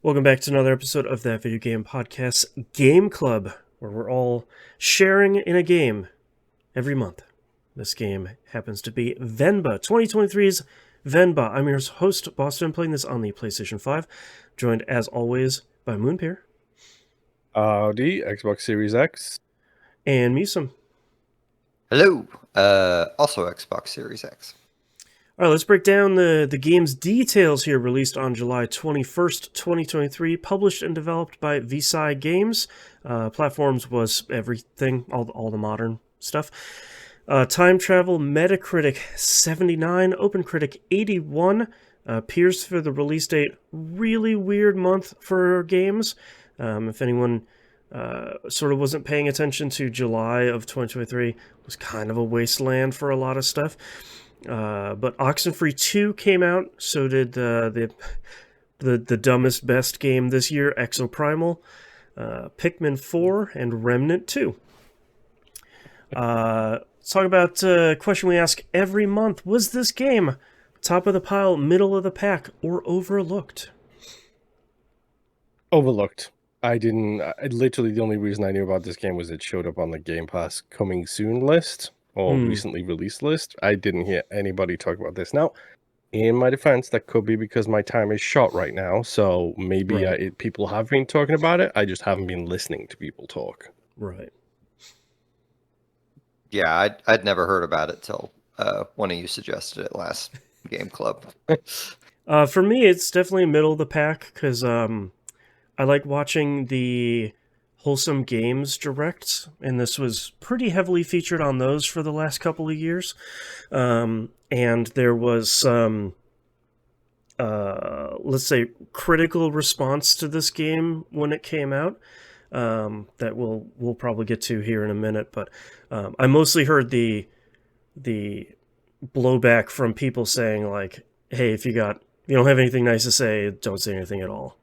Welcome back to another episode of that video game podcast, Game Club, where we're all sharing in a game every month. This game happens to be Venba, 2023's Venba. I'm your host, Boston, playing this on the PlayStation 5, joined as always by Moonpeer. Howdy, Xbox Series X. And Musum. Hello, also Xbox Series X. All right, let's break down the game's details here. Released on July 21st, 2023. Published and developed by VSci Games. Platforms was everything, all the modern stuff. Time travel, Metacritic 79, OpenCritic 81. Appears for the release date. Really weird month for games. If anyone sort of wasn't paying attention to July of 2023, it was kind of a wasteland for a lot of stuff. But Oxenfree 2 came out, so did the dumbest best game this year, Exoprimal, Pikmin 4, and Remnant 2. Let's talk about a question we ask every month. Was this game top of the pile, middle of the pack, or overlooked? Overlooked. Literally the only reason I knew about this game was it showed up on the Game Pass coming soon list, or recently released list. I didn't hear anybody talk about this. Now, in my defense, that could be because my time is short right now, so maybe people have been talking about it. I just haven't been listening to people talk. Right. Yeah, I'd never heard about it till one of you suggested it last Game Club. For me, it's definitely middle of the pack, because I like watching the Wholesome Games Directs, and this was pretty heavily featured on those for the last couple of years. And there was some, let's say, critical response to this game when it came out that we'll probably get to here in a minute. But I mostly heard the blowback from people saying, like, hey, if you don't have anything nice to say, don't say anything at all.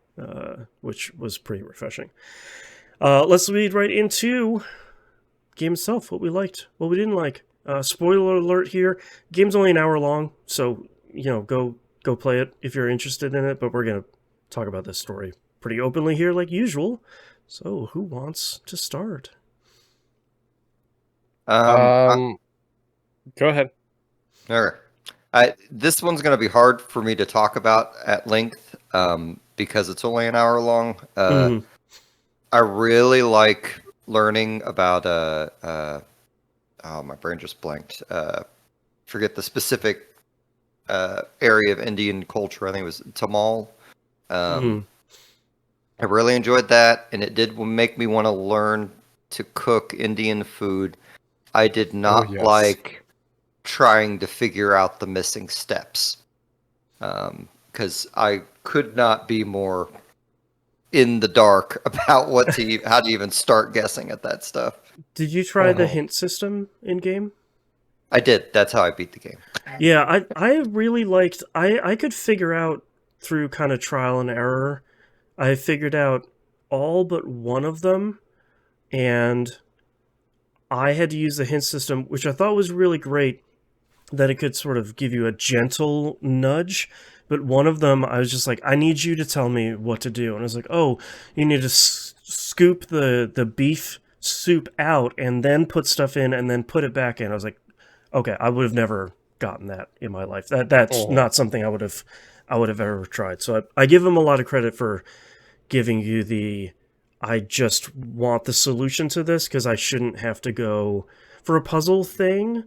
Which was pretty refreshing. Let's lead right into game itself, what we liked, what we didn't like. Spoiler alert here, game's only an hour long, so go play it if you're interested in it, but we're going to talk about this story pretty openly here like usual. So who wants to start? Go ahead. All right. This one's going to be hard for me to talk about at length because it's only an hour long. I really like learning about my brain just blanked. Forget the specific area of Indian culture. I think it was Tamil. I really enjoyed that, and it did make me want to learn to cook Indian food. I did not like trying to figure out the missing steps because I could not be more in the dark about how to even start guessing at that stuff. Did you try the hint system in game? I did. That's how I beat the game. Yeah, I really liked. I could figure out through kind of trial and error. I figured out all but one of them, and I had to use the hint system, which I thought was really great, that it could sort of give you a gentle nudge. But one of them, I was just like, I need you to tell me what to do. And I was like, oh, you need to scoop the beef soup out and then put stuff in and then put it back in. I was like, okay, I would have never gotten that in my life. That's not something I would have ever tried. So I give him a lot of credit for giving you I just want the solution to this because I shouldn't have to go for a puzzle thing,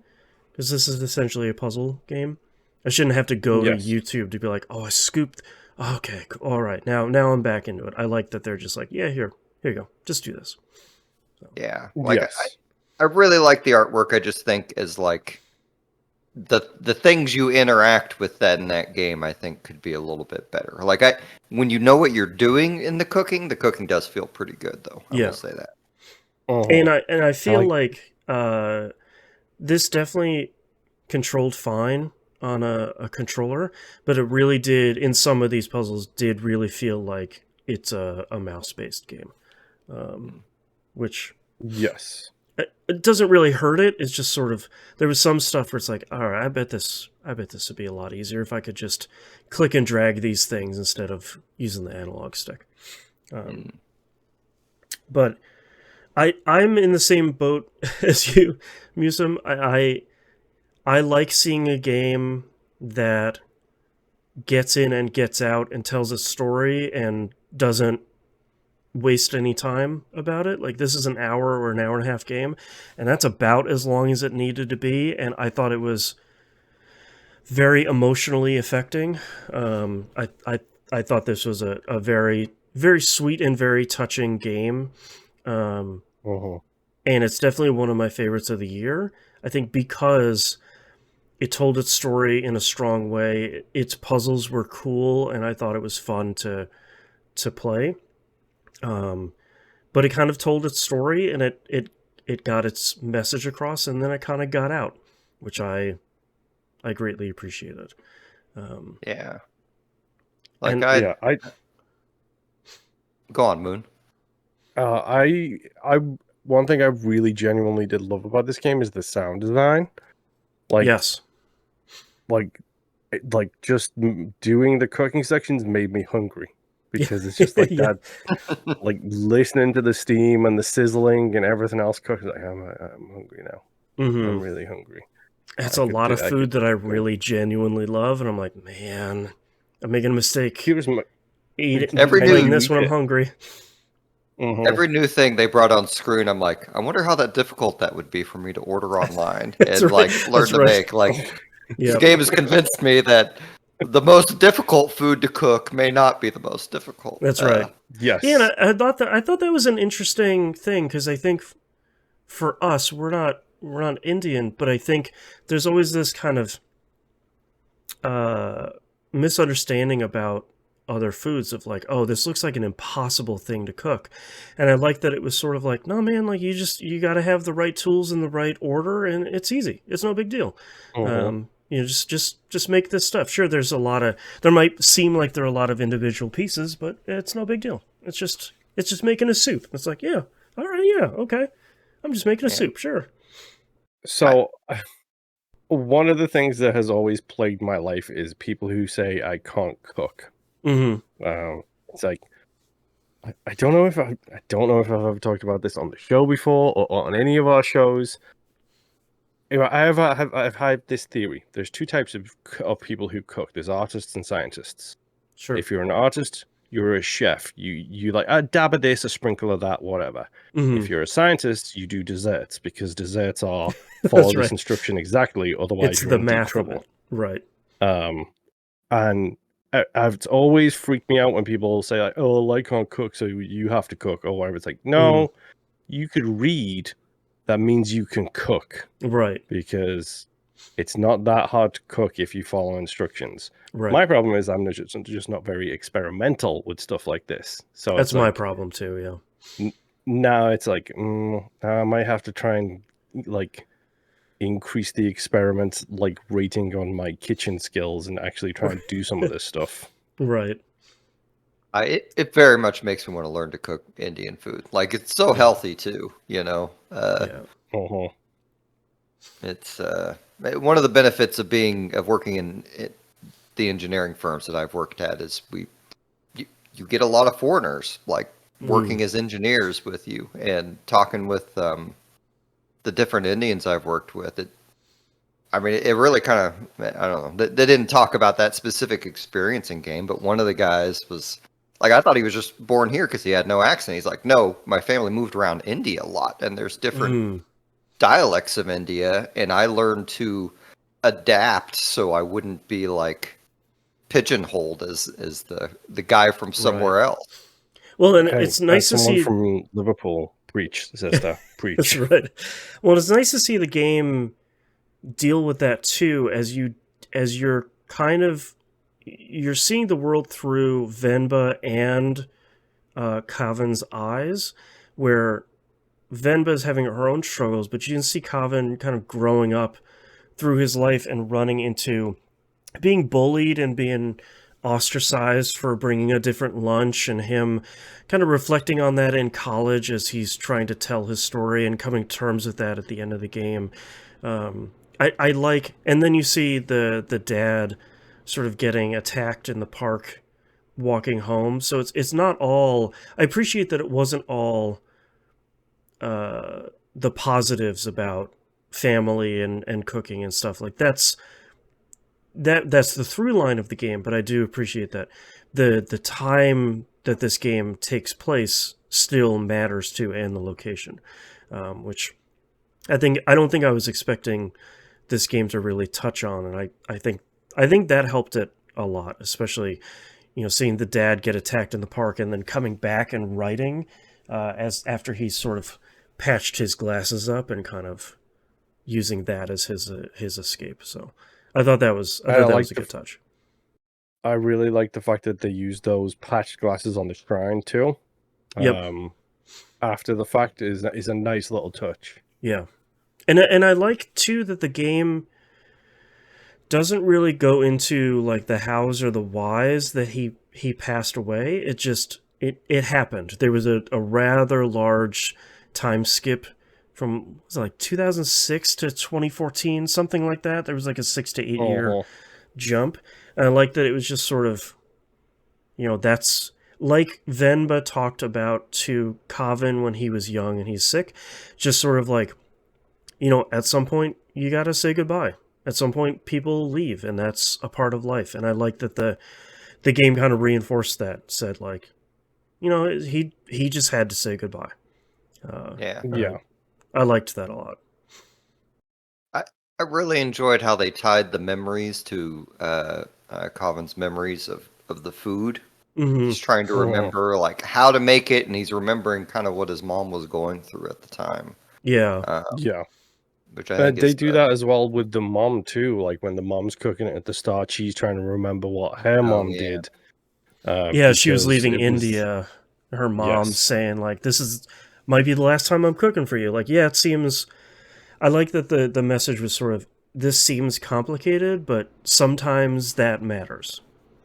because this is essentially a puzzle game. I shouldn't have to go to YouTube to be like, oh, I scooped. Okay, all right. Now I'm back into it. I like that they're just like, yeah, here you go. Just do this. So. Yeah. I really like the artwork. I just think is like the things you interact with in that game, I think could be a little bit better. Like when you know what you're doing in the cooking does feel pretty good though. I will say that. And I feel like this definitely controlled fine on a controller, but it really did, in some of these puzzles, did really feel like it's a mouse-based game. Which... Yes. it doesn't really hurt it. It's just sort of, there was some stuff where it's like, all right, I bet this would be a lot easier if I could just click and drag these things instead of using the analog stick. But I'm in the same boat as you, Musum. I like seeing a game that gets in and gets out and tells a story and doesn't waste any time about it. Like, this is an hour or an hour and a half game, and that's about as long as it needed to be, and I thought it was very emotionally affecting. I thought this was a very, very sweet and very touching game. And it's definitely one of my favorites of the year. I think because it told its story in a strong way, its puzzles were cool, and I thought it was fun to play. But it kind of told its story, and it got its message across, and then it kind of got out, which I greatly appreciated. Yeah. Like, go on, Moon. One thing I really genuinely did love about this game is the sound design. Like, yes. Like just doing the cooking sections made me hungry, because it's just like that, like listening to the steam and the sizzling and everything else cooking. Like, I'm hungry now. I'm really hungry. It's a lot of food that I really genuinely love, and I'm like, man, I'm making a mistake. Here's my eating this when I'm hungry. Every new thing they brought on screen, I'm like, I wonder how that difficult that would be for me to order online and like learn to make. Like, this game has convinced me that the most difficult food to cook may not be the most difficult. That's right. Yes. Yeah, and I thought that was an interesting thing, because I think for us, we're not Indian, but I think there's always this kind of misunderstanding about other foods of like, oh, this looks like an impossible thing to cook. And I like that it was sort of like, no, man, like you got to have the right tools in the right order, and it's easy. It's no big deal. Just make this stuff. Sure, there might seem like there are a lot of individual pieces, but it's no big deal. It's just making a soup. It's like, yeah, all right, yeah, okay. I'm just making a soup, sure. So, one of the things that has always plagued my life is people who say I can't cook. It's like, I don't know if I've ever talked about this on the show before or on any of our shows. You know, I've had this theory. There's two types of people who cook. There's artists and scientists. Sure. If you're an artist, you're a chef. You like a dab of this, a sprinkle of that, whatever. If you're a scientist, you do desserts, because desserts are follow this instruction exactly, otherwise you're in deep trouble. Right. And it's always freaked me out when people say like, "Oh, I can't cook, so you have to cook," or whatever. It's like, no, you could read. That means you can cook, right? Because it's not that hard to cook if you follow instructions. Right. My problem is I'm just not very experimental with stuff like this. So that's my problem too. Yeah. Now it's like I might have to try and like increase the experiment like rating on my kitchen skills and actually try and do some of this stuff. Right. It very much makes me want to learn to cook Indian food. Like, it's so healthy too, you know. It's one of the benefits of working in the engineering firms that I've worked at is you get a lot of foreigners like working as engineers with you and talking with the different Indians I've worked with. It really kind of, I don't know, they didn't talk about that specific experience in game, but one of the guys was like, I thought he was just born here because he had no accent. He's like, no, my family moved around India a lot, and there's different dialects of India, and I learned to adapt so I wouldn't be like pigeonholed as the guy from somewhere else. Well, and it's nice to see from Liverpool. Preach, sister, preach. That's right. Well, it's nice to see the game deal with that too, as you're seeing the world through Venba and Kavan's eyes, where Venba is having her own struggles, but you can see Kavan kind of growing up through his life and running into being bullied and being ostracized for bringing a different lunch, and him kind of reflecting on that in college as he's trying to tell his story and coming to terms with that at the end of the game. I like, and then you see the dad sort of getting attacked in the park walking home. So it's not all. I appreciate that it wasn't all the positives about family and cooking and stuff. Like that's the through line of the game, but I do appreciate that the time that this game takes place still matters too, and the location, which I don't think I was expecting this game to really touch on, and I think that helped it a lot, especially seeing the dad get attacked in the park and then coming back and writing as after he sort of patched his glasses up and kind of using that as his escape. So I thought that was a good touch. I really like the fact that they used those patched glasses on the shrine too. Yep. After the fact is a nice little touch. Yeah, and I like too that the game doesn't really go into like the hows or the whys that he passed away. It just it happened. There was a rather large time skip from was it like 2006 to 2014, something like that. There was like a 6 to 8 year jump, and I like that it was just sort of, that's like Venba talked about to Kavin when he was young and he's sick, just sort of like, at some point you gotta say goodbye. At some point people leave, and that's a part of life. And I like that the game kind of reinforced that, said like, he just had to say goodbye. Yeah. I liked that a lot. I really enjoyed how they tied the memories to Covin's memories of the food. Mm-hmm. He's trying to remember like how to make it, and he's remembering kind of what his mom was going through at the time. Yeah. Which I think they do that as well with the mom too. Like when the mom's cooking it at the start, she's trying to remember what her mom did. She was leaving India. Her mom saying like, "This might be the last time I'm cooking for you." Like, yeah, it seems. I like that the message was sort of, this seems complicated, but sometimes that matters.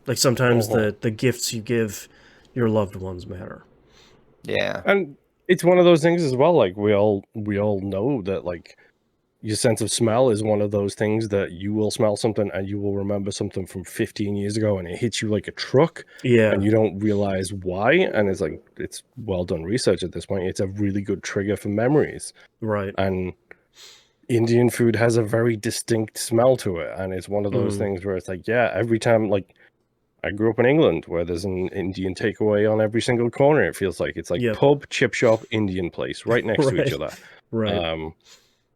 Like sometimes the gifts you give your loved ones matter. Yeah, and it's one of those things as well. Like we all know that like your sense of smell is one of those things that you will smell something and you will remember something from 15 years ago, and it hits you like a truck. Yeah, and you don't realize why. And it's like, it's well done research at this point. It's a really good trigger for memories. Right. And Indian food has a very distinct smell to it, and it's one of those things where it's like, yeah, every time, like, I grew up in England where there's an Indian takeaway on every single corner. It feels like it's like pub, chip shop, Indian place right next to each other. Right.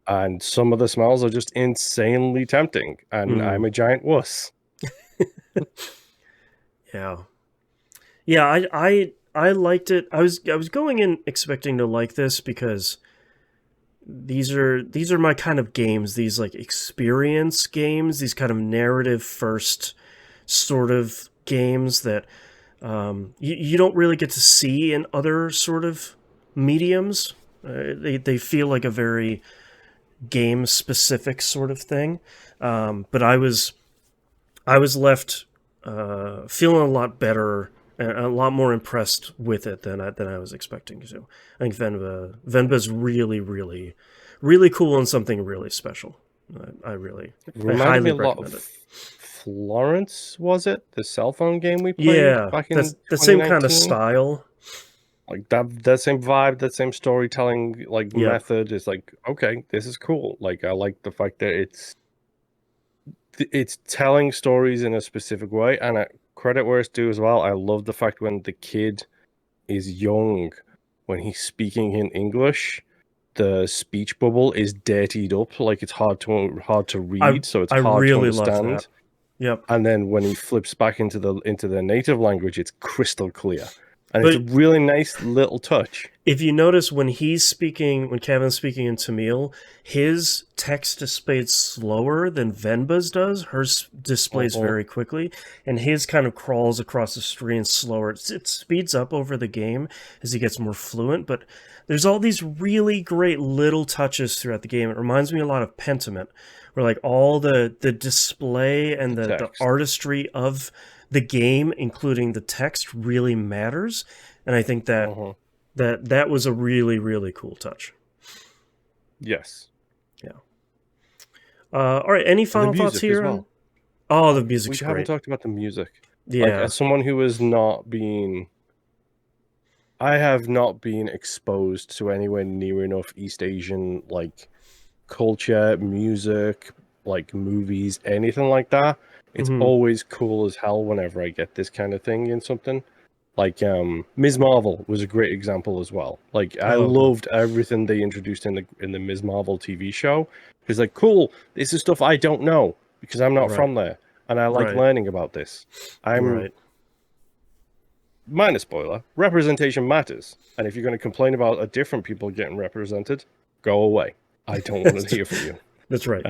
And some of the smells are just insanely tempting, and I'm a giant wuss. Yeah, I liked it. I was going in expecting to like this because these are my kind of games. These like experience games. These kind of narrative first sort of games that you don't really get to see in other sort of mediums. They feel like a very game specific sort of thing. But I was left feeling a lot better and a lot more impressed with it than I was expecting to. I think Venba's really, really, really cool and something really special. I highly recommend it. Florence, was it the cell phone game we played? Yeah, back in the same kind of style. Like that same vibe, that same storytelling method is like, okay, this is cool. Like I like the fact that it's telling stories in a specific way, and credit where it's due as well. I love the fact when the kid is young, when he's speaking in English, the speech bubble is dirtied up, like it's hard to read, so it's hard to understand. Love that. Yep. And then when he flips back into the native language, it's crystal clear. And it's a really nice little touch. If you notice, when Kevin's speaking in Tamil, his text displays slower than Venba's does. Hers displays very quickly, and his kind of crawls across the screen slower. It speeds up over the game as he gets more fluent, but there's all these really great little touches throughout the game. It reminds me a lot of Pentiment, where like all the display and the artistry of the game, including the text, really matters. And I think that that was a really, really cool touch. Yes. Yeah. All right. Any final thoughts here? Well. Oh, the music's we great. haven't talked about the music. Yeah. Like, as someone who has not been, I have not been exposed to anywhere near enough East Asian like culture, music, like movies, anything like that. It's always cool as hell whenever I get this kind of thing in something. Like Ms. Marvel was a great example as well. Like I loved everything they introduced in the Ms. Marvel TV show. Because like, cool, this is stuff I don't know because I'm not from there, and I like learning about this. Minor spoiler: representation matters, and if you're going to complain about a different people getting represented, go away. I don't want to hear from you. That's right.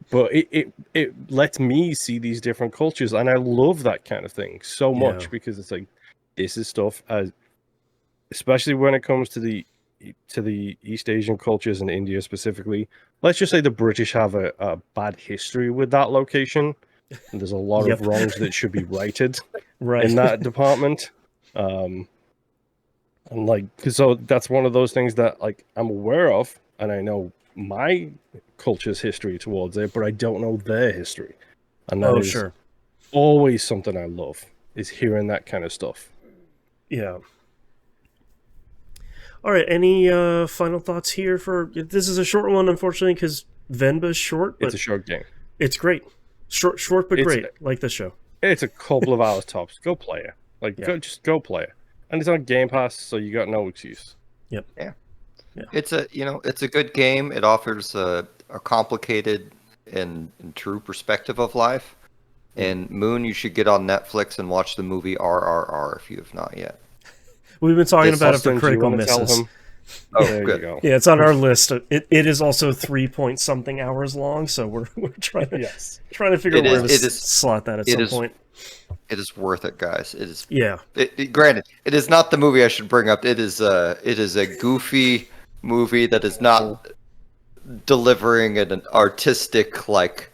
But it lets me see these different cultures, and I love that kind of thing so much because it's like, this is stuff, especially when it comes to the East Asian cultures and India specifically. Let's just say the British have a bad history with that location, and there's a lot of wrongs that should be righted in that department. And like, so that's one of those things that like I'm aware of, and I know my culture's history towards it, but I don't know their history. And that is always something I love, is hearing that kind of stuff. Yeah. All right, any final thoughts here for... This is a short one, unfortunately, because Venba's short. But it's a short game. It's great. Short but great, like this show. It's a couple of hours tops. Go play it. Like, just go play it. And it's on Game Pass, so you got no excuse. Yep. Yeah. It's a good game. It offers a complicated and true perspective of life. And Moon, you should get on Netflix and watch the movie RRR if you have not yet. We've been talking about it for critical misses. Oh, there you go. Yeah, it's on our list. It is also 3-point-something hours long, so we're trying to trying to figure out where to slot that at some point. It is worth it, guys. It is. Yeah. Granted, it is not the movie I should bring up. It is a goofy movie that is not delivering an artistic like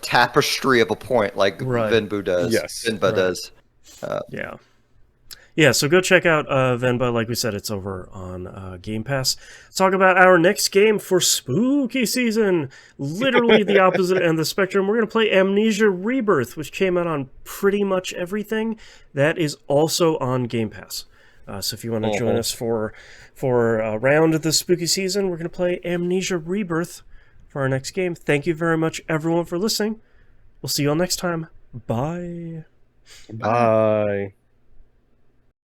tapestry of a point like Venba does. Venba does. Yeah, so go check out Venba. Like we said, it's over on Game Pass. Let's talk about our next game for spooky season. Literally the opposite end of the spectrum. We're going to play Amnesia Rebirth, which came out on pretty much everything. That is also on Game Pass. So if you want to join us for a round of the spooky season, we're going to play Amnesia Rebirth for our next game. Thank you very much, everyone, for listening. We'll see you all next time. Bye. Bye.